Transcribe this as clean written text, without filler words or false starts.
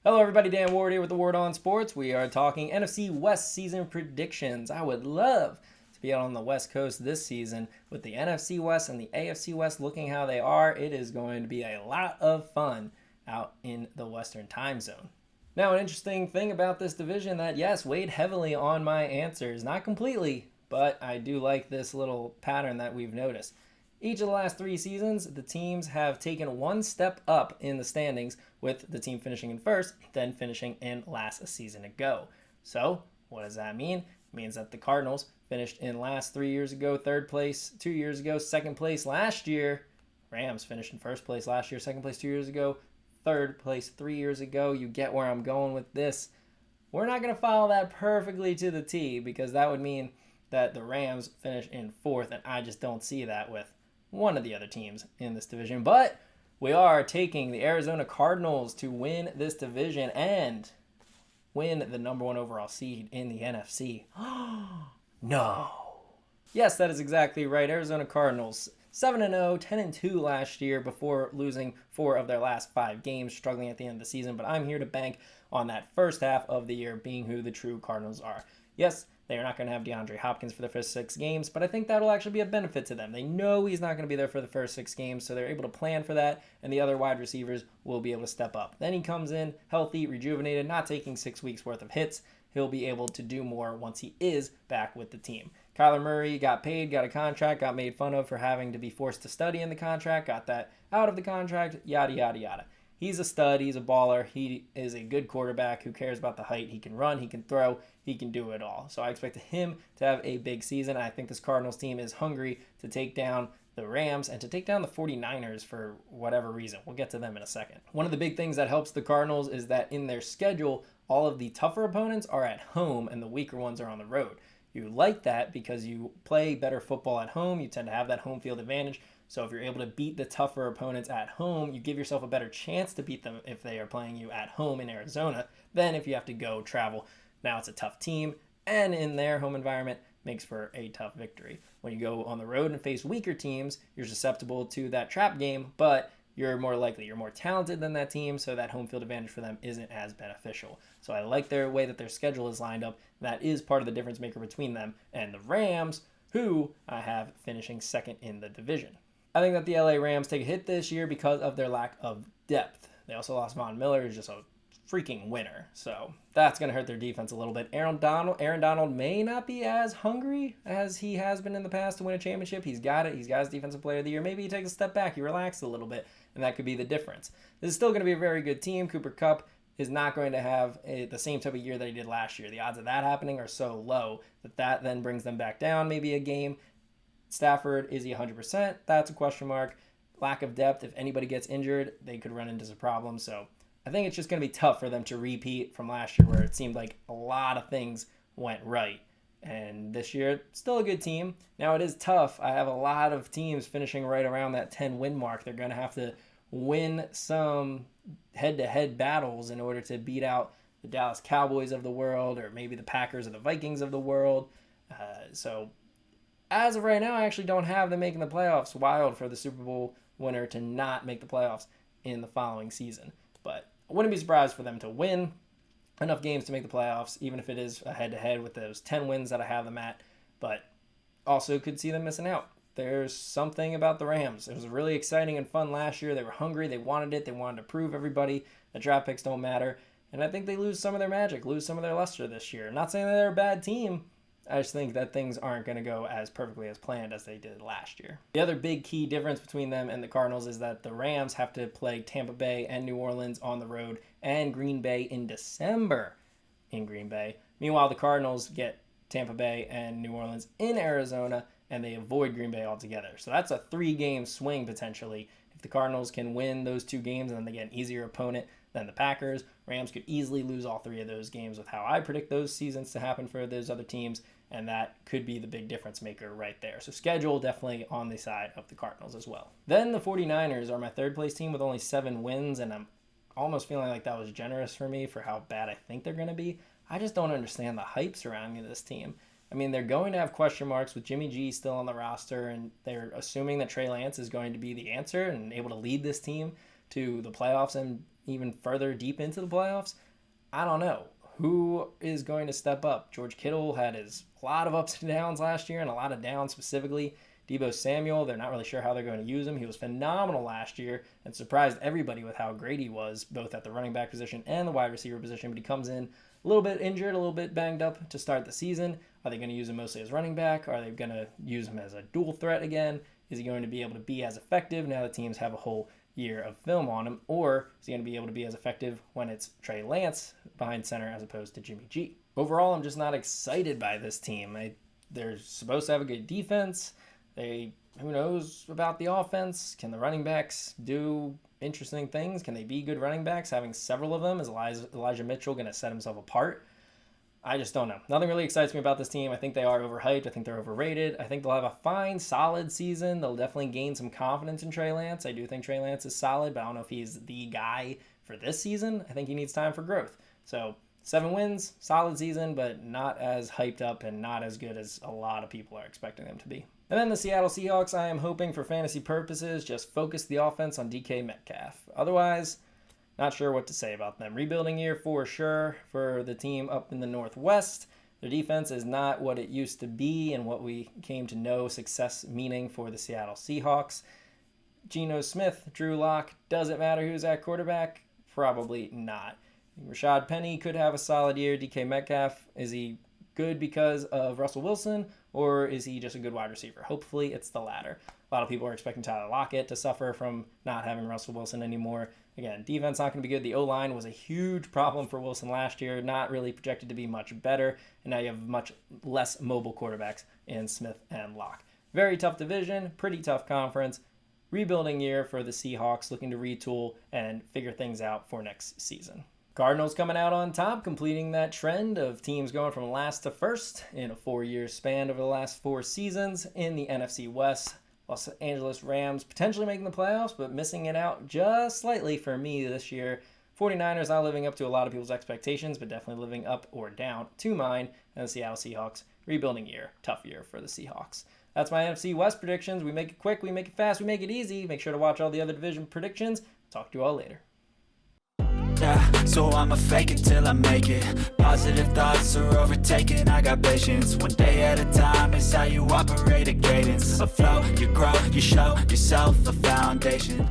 Hello, everybody. Dan Ward here with the Ward on Sports. We are talking NFC West season predictions. I would love to be out on the West Coast this season with the NFC West and the AFC West looking how they are. It is going to be a lot of fun out in the Western time zone. Now, an interesting thing about this division that, yes, weighed heavily on my answers. Not completely, but I do like this little pattern that we've noticed. Each of the last 3 seasons, the teams have taken one step up in the standings, with the team finishing in first, then finishing in last a season ago. So, what does that mean? It means that the Cardinals finished in last 3 years ago, third place 2 years ago, second place last year. Rams finished in first place last year, second place 2 years ago, third place 3 years ago. You get where I'm going with this. We're not going to follow that perfectly to the T because that would mean that the Rams finish in fourth, and I just don't see that with one of the other teams in this division. But we are taking the Arizona Cardinals to win this division and win the number one overall seed in the NFC. No. Yes, that is exactly right. Arizona Cardinals 7-0, 10-2 last year before losing 4 of their last 5 games, struggling at the end of the season. But I'm here to bank on that first half of the year being who the true Cardinals are. Yes, they are not going to have DeAndre Hopkins for the first 6 games, but I think that'll actually be a benefit to them. They know he's not going to be there for the first 6 games, so they're able to plan for that, and the other wide receivers will be able to step up. Then he comes in healthy, rejuvenated, not taking 6 weeks worth of hits. He'll be able to do more once he is back with the team. Kyler Murray got paid, got a contract, got made fun of for having to be forced to study in the contract, got that out of the contract, yada, yada, yada. He's a stud. He's a baller. He is a good quarterback who cares about the height. He can run. He can throw. He can do it all. So I expect him to have a big season. I think this Cardinals team is hungry to take down the Rams and to take down the 49ers for whatever reason. We'll get to them in a second. One of the big things that helps the Cardinals is that in their schedule, all of the tougher opponents are at home and the weaker ones are on the road. You like that because you play better football at home. You tend to have that home field advantage. So if you're able to beat the tougher opponents at home, you give yourself a better chance to beat them if they are playing you at home in Arizona than if you have to go travel. Now it's a tough team, and in their home environment makes for a tough victory. When you go on the road and face weaker teams, you're susceptible to that trap game, but you're more talented than that team, so that home field advantage for them isn't as beneficial. So I like their way that their schedule is lined up. That is part of the difference maker between them and the Rams, who I have finishing second in the division. I think that the LA Rams take a hit this year because of their lack of depth. They also lost Von Miller, who's just a freaking winner. So that's going to hurt their defense a little bit. Aaron Donald may not be as hungry as he has been in the past to win a championship. He's got it. He's got his defensive player of the year. Maybe he takes a step back. He relaxes a little bit, and that could be the difference. This is still going to be a very good team. Cooper Kupp is not going to have the same type of year that he did last year. The odds of that happening are so low that then brings them back down maybe a game. Stafford, is he 100%? That's a question mark. Lack of depth. If anybody gets injured, they could run into some problems. So I think it's just going to be tough for them to repeat from last year where it seemed like a lot of things went right. And this year, still a good team. Now, it is tough. I have a lot of teams finishing right around that 10-win mark. They're going to have to win some head-to-head battles in order to beat out the Dallas Cowboys of the world or maybe the Packers or the Vikings of the world. So as of right now, I actually don't have them making the playoffs. Wild for the Super Bowl winner to not make the playoffs in the following season. But I wouldn't be surprised for them to win enough games to make the playoffs, even if it is a head-to-head with those 10 wins that I have them at. But also could see them missing out. There's something about the Rams. It was really exciting and fun last year. They were hungry. They wanted it. They wanted to prove everybody that draft picks don't matter. And I think they lose some of their magic, lose some of their luster this year. I'm not saying that they're a bad team. I just think that things aren't going to go as perfectly as planned as they did last year. The other big key difference between them and the Cardinals is that the Rams have to play Tampa Bay and New Orleans on the road and Green Bay in December in Green Bay. Meanwhile, the Cardinals get Tampa Bay and New Orleans in Arizona, and they avoid Green Bay altogether. So that's a 3-game swing potentially. If the Cardinals can win those 2 games and then they get an easier opponent than the Packers, Rams could easily lose all 3 of those games with how I predict those seasons to happen for those other teams, and that could be the big difference maker right there. So schedule definitely on the side of the Cardinals as well. Then the 49ers are my third place team with only 7 wins, and I'm almost feeling like that was generous for me for how bad I think they're going to be. I just don't understand the hype surrounding this team. I mean, they're going to have question marks with Jimmy G still on the roster, and they're assuming that Trey Lance is going to be the answer and able to lead this team to the playoffs and even further deep into the playoffs? I don't know. Who is going to step up? George Kittle had a lot of ups and downs last year, and a lot of downs specifically. Deebo Samuel, they're not really sure how they're going to use him. He was phenomenal last year and surprised everybody with how great he was, both at the running back position and the wide receiver position. But he comes in a little bit injured, a little bit banged up to start the season. Are they going to use him mostly as running back? Are they going to use him as a dual threat again? Is he going to be able to be as effective now that teams have a whole year of film on him? Or is he going to be able to be as effective when it's Trey Lance behind center as opposed to Jimmy G? Overall, I'm just not excited by this team. They're supposed to have a good defense. Who knows about the offense? Can the running backs do interesting things? Can they be good running backs? Having several of them, is Elijah Mitchell going to set himself apart? I just don't know. Nothing really excites me about this team. I think they are overhyped. I think they're overrated. I think they'll have a fine, solid season. They'll definitely gain some confidence in Trey Lance. I do think Trey Lance is solid, but I don't know if he's the guy for this season. I think he needs time for growth. So 7 wins, solid season, but not as hyped up and not as good as a lot of people are expecting them to be. And then the Seattle Seahawks, I am hoping for fantasy purposes, just focus the offense on DK Metcalf. Otherwise, not sure what to say about them. Rebuilding year for sure for the team up in the Northwest. Their defense is not what it used to be and what we came to know success meaning for the Seattle Seahawks. Geno Smith, Drew Lock, does it matter who's at quarterback? Probably not. Rashad Penny could have a solid year. DK Metcalf, is he good because of Russell Wilson, or is he just a good wide receiver? Hopefully it's the latter. A lot of people are expecting Tyler Lockett to suffer from not having Russell Wilson anymore. Again, defense not going to be good. The O-line was a huge problem for Wilson last year, not really projected to be much better, and now you have much less mobile quarterbacks in Smith and Locke. Very tough division, pretty tough conference. Rebuilding year for the Seahawks, looking to retool and figure things out for next season. Cardinals coming out on top, completing that trend of teams going from last to first in a 4-year span over the last 4 seasons in the NFC West. Los Angeles Rams potentially making the playoffs, but missing it out just slightly for me this year. 49ers not living up to a lot of people's expectations, but definitely living up or down to mine. And the Seattle Seahawks, rebuilding year, tough year for the Seahawks. That's my NFC West predictions. We make it quick, we make it fast, we make it easy. Make sure to watch all the other division predictions. Talk to you all later. Yeah, so I'ma fake it till I make it. Positive thoughts are overtaken, I got patience. One day at a time is how you operate a cadence. A flow, you grow, you show yourself a foundation.